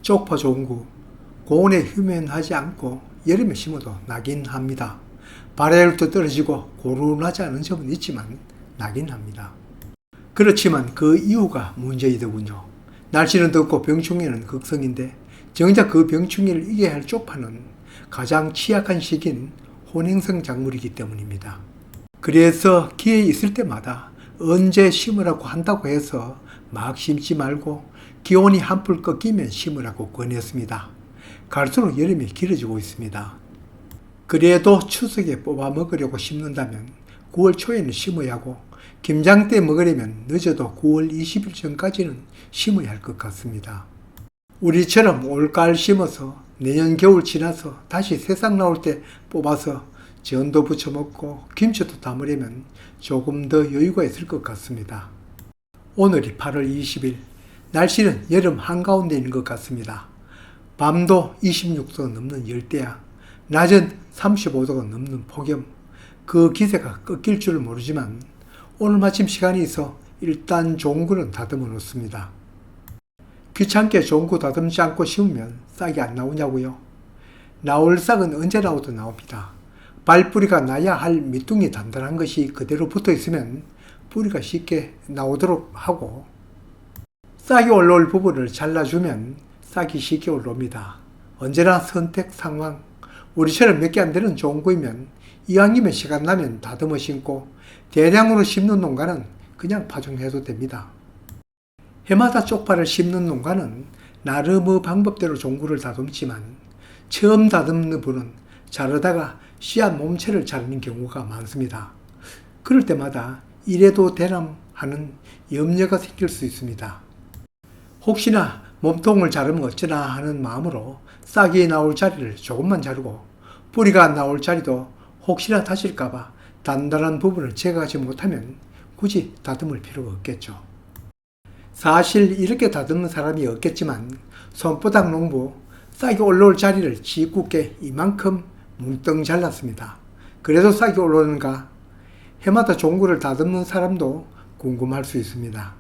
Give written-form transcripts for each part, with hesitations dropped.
쪽파 종구, 고온에 휴면하지 않고 여름에 심어도 나긴 합니다. 발열도 떨어지고 고루나지 않은 점은 있지만 나긴 합니다. 그렇지만 그 이유가 문제이더군요. 날씨는 덥고 병충해는 극성인데 정작 그 병충해를 이겨야 할 쪽파는 가장 취약한 시기인 혼행성 작물이기 때문입니다. 그래서 기회 있을 때마다 언제 심으라고 한다고 해서 막 심지 말고 기온이 한풀 꺾이면 심으라고 권했습니다. 갈수록 여름이 길어지고 있습니다. 그래도 추석에 뽑아 먹으려고 심는다면 9월 초에는 심어야 하고 김장 때 먹으려면 늦어도 9월 20일 전까지는 심어야 할 것 같습니다. 우리처럼 올가을 심어서 내년 겨울 지나서 다시 새싹 나올 때 뽑아서 전도 부쳐 먹고 김치도 담으려면 조금 더 여유가 있을 것 같습니다. 오늘이 8월 20일, 날씨는 여름 한가운데 있는 것 같습니다. 밤도 26도가 넘는 열대야, 낮은 35도가 넘는 폭염, 그 기세가 꺾일 줄을 모르지만 오늘 마침 시간이 있어 일단 종구는 다듬어 놓습니다. 귀찮게 종구 다듬지 않고 심으면 싹이 안 나오냐고요? 나올 싹은 언제 나오도 나옵니다. 발뿌리가 나야 할 밑둥이 단단한 것이 그대로 붙어 있으면 뿌리가 쉽게 나오도록 하고 싹이 올라올 부분을 잘라주면 싹이 쉽게 올라옵니다. 언제나 선택 상황. 우리처럼 몇 개 안 되는 종구이면 이왕이면 시간 나면 다듬어 심고 대량으로 심는 농가는 그냥 파종해도 됩니다. 해마다 쪽파를 심는 농가는 나름의 방법대로 종구를 다듬지만 처음 다듬는 분은 자르다가 씨앗 몸체를 자르는 경우가 많습니다. 그럴 때마다 이래도 되나 하는 염려가 생길 수 있습니다. 혹시나 몸통을 자르면 어쩌나 하는 마음으로 싹이 나올 자리를 조금만 자르고 뿌리가 나올 자리도 혹시나 다칠까봐 단단한 부분을 제거하지 못하면 굳이 다듬을 필요가 없겠죠. 사실 이렇게 다듬는 사람이 없겠지만 손바닥 농부 싹이 올라올 자리를 짓궂게 이만큼 뭉텅 잘랐습니다. 그래도 싹이 올라오는가? 해마다 종구를 다듬는 사람도 궁금할 수 있습니다.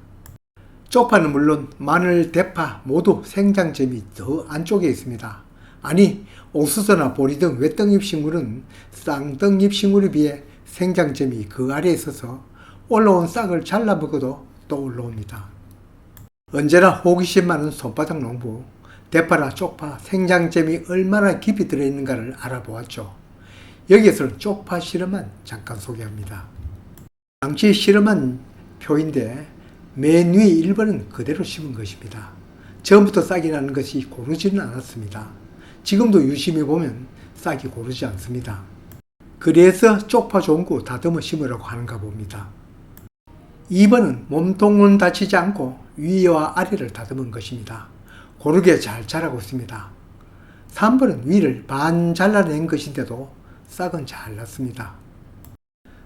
쪽파는 물론 마늘, 대파 모두 생장점이 더 안쪽에 있습니다. 아니, 옥수수나 보리 등 외떡잎 식물은 쌍떡잎 식물에 비해 생장점이 그 아래에 있어서 올라온 싹을 잘라 먹어도 또 올라옵니다. 언제나 호기심 많은 손바닥 농부, 대파나 쪽파 생장점이 얼마나 깊이 들어있는가를 알아보았죠. 여기에서는 쪽파 실험만 잠깐 소개합니다. 당시 실험한 표인데 맨 위 1번은 그대로 심은 것입니다. 처음부터 싹이 나는 것이 고르지는 않았습니다. 지금도 유심히 보면 싹이 고르지 않습니다. 그래서 쪽파 종구 다듬어 심으라고 하는가 봅니다. 2번은 몸통은 다치지 않고 위와 아래를 다듬은 것입니다. 고르게 잘 자라고 있습니다. 3번은 위를 반 잘라낸 것인데도 싹은 잘 났습니다.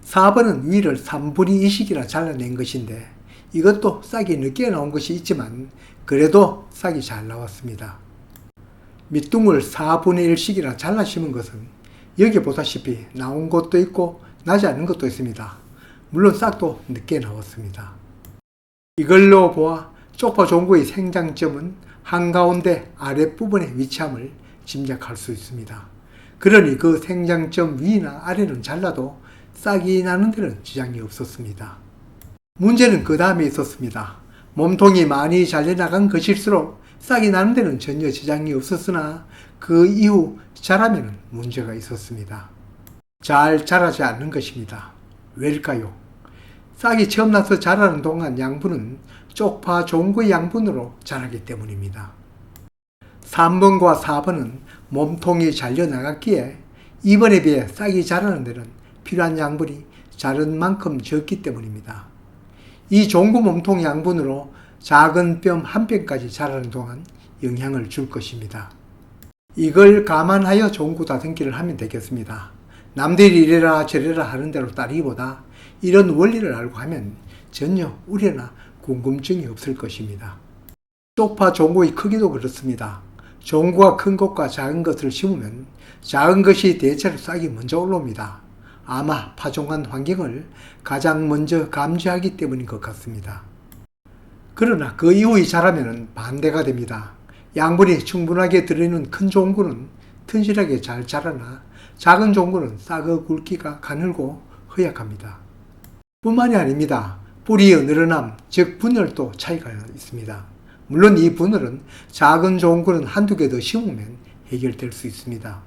4번은 위를 3분의 2씩이나 잘라낸 것인데 이것도 싹이 늦게 나온 것이 있지만 그래도 싹이 잘 나왔습니다. 밑둥을 4분의 1씩이나 잘라 심은 것은 여기 보다시피 나온 것도 있고 나지 않은 것도 있습니다. 물론 싹도 늦게 나왔습니다. 이걸로 보아 쪽파 종구의 생장점은 한가운데 아랫부분에 위치함을 짐작할 수 있습니다. 그러니 그 생장점 위나 아래는 잘라도 싹이 나는 데는 지장이 없었습니다. 문제는 그 다음에 있었습니다. 몸통이 많이 잘려나간 것일수록 싹이 나는 데는 전혀 지장이 없었으나 그 이후 자라면 문제가 있었습니다. 잘 자라지 않는 것입니다. 왜일까요? 싹이 처음 나서 자라는 동안 양분은 쪽파 종구의 양분으로 자라기 때문입니다. 3번과 4번은 몸통이 잘려나갔기에 2번에 비해 싹이 자라는 데는 필요한 양분이 자른 만큼 적기 때문입니다. 이 종구 몸통 양분으로 작은 뼘 한 뼘까지 자라는 동안 영향을 줄 것입니다. 이걸 감안하여 종구 다듬기를 하면 되겠습니다. 남들이 이래라 저래라 하는 대로 따르기보다 이런 원리를 알고 하면 전혀 우려나 궁금증이 없을 것입니다. 쪽파 종구의 크기도 그렇습니다. 종구가 큰 것과 작은 것을 심으면 작은 것이 대체로 싹이 먼저 올라옵니다. 아마 파종한 환경을 가장 먼저 감지하기 때문인 것 같습니다. 그러나 그 이후에 자라면 반대가 됩니다. 양분이 충분하게 들어있는 큰 종구는 튼실하게 잘 자라나 작은 종구는 싹어 굵기가 가늘고 허약합니다. 뿐만이 아닙니다. 뿌리의 늘어남, 즉 분열도 차이가 있습니다. 물론 이 분열은 작은 종구는 한두 개 더 심으면 해결될 수 있습니다.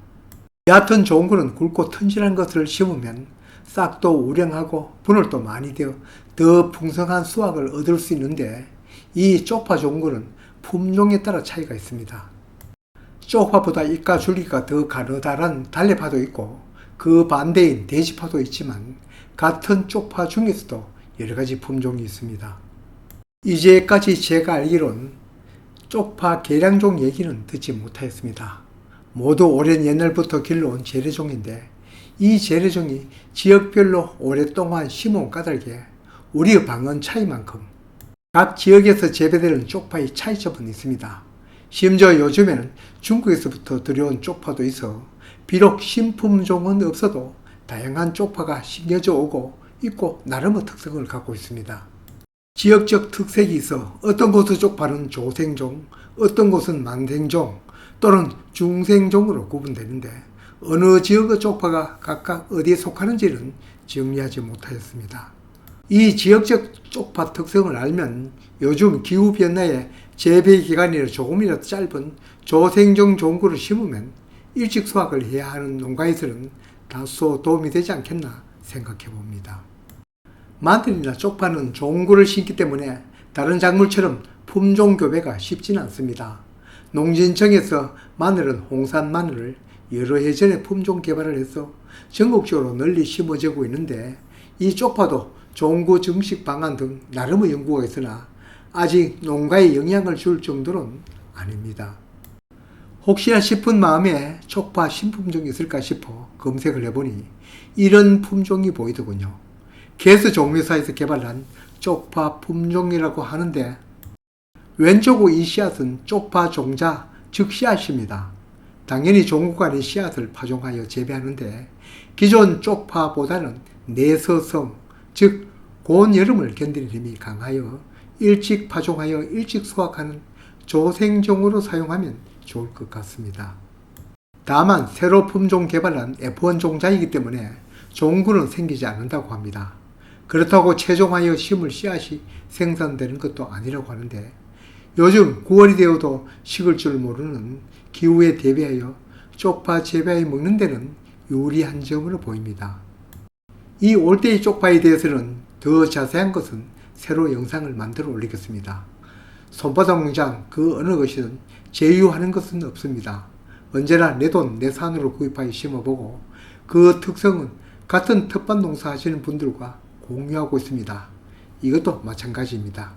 얕은 종구는 굵고 튼실한 것을 심으면 싹도 우량하고 분열도 많이 되어 더 풍성한 수확을 얻을 수 있는데, 이 쪽파 종구는 품종에 따라 차이가 있습니다. 쪽파보다 잎과 줄기가 더 가느다란 달래파도 있고 그 반대인 돼지파도 있지만, 같은 쪽파 중에서도 여러 가지 품종이 있습니다. 이제까지 제가 알기론 쪽파 계량종 얘기는 듣지 못하였습니다. 모두 오랜 옛날부터 길러온 재래종인데, 이 재래종이 지역별로 오랫동안 심어온 까닭에 우리의 방언 차이만큼 각 지역에서 재배되는 쪽파의 차이점은 있습니다. 심지어 요즘에는 중국에서부터 들여온 쪽파도 있어 비록 신품종은 없어도 다양한 쪽파가 심겨져 오고 있고 나름의 특성을 갖고 있습니다. 지역적 특색이 있어 어떤 곳의 쪽파는 조생종, 어떤 곳은 만생종 또는 중생종으로 구분되는데, 어느 지역의 쪽파가 각각 어디에 속하는지는 정리하지 못하였습니다. 이 지역적 쪽파 특성을 알면 요즘 기후변화에 재배 기간이 조금이라도 짧은 조생종 종구를 심으면 일찍 수확을 해야 하는 농가에서는 다소 도움이 되지 않겠나 생각해 봅니다. 마늘이나 쪽파는 종구를 심기 때문에 다른 작물처럼 품종 교배가 쉽지는 않습니다. 농진청에서 마늘은 홍산 마늘을 여러 해 전에 품종 개발을 해서 전국적으로 널리 심어지고 있는데, 이 쪽파도 종구 증식 방안 등 나름의 연구가 있으나 아직 농가에 영향을 줄 정도는 아닙니다. 혹시나 싶은 마음에 쪽파 신품종이 있을까 싶어 검색을 해보니 이런 품종이 보이더군요. 개수 종묘사에서 개발한 쪽파 품종이라고 하는데, 왼쪽의 이 씨앗은 쪽파 종자, 즉 씨앗입니다. 당연히 종구가 아닌 씨앗을 파종하여 재배하는데, 기존 쪽파보다는 내서성, 즉 고온 여름을 견디는 힘이 강하여 일찍 파종하여 일찍 수확하는 조생종으로 사용하면 좋을 것 같습니다. 다만 새로 품종 개발한 F1 종자이기 때문에 종구는 생기지 않는다고 합니다. 그렇다고 채종하여 심을 씨앗이 생산되는 것도 아니라고 하는데, 요즘 9월이 되어도 식을 줄 모르는 기후에 대비하여 쪽파 재배해 먹는 데는 유리한 점으로 보입니다. 이 올때의 쪽파에 대해서는 더 자세한 것은 새로 영상을 만들어 올리겠습니다. 손바닥 농장 그 어느 것이든 제휴하는 것은 없습니다. 언제나 내 돈 내 산으로 구입하여 심어보고 그 특성은 같은 텃밭 농사 하시는 분들과 공유하고 있습니다. 이것도 마찬가지입니다.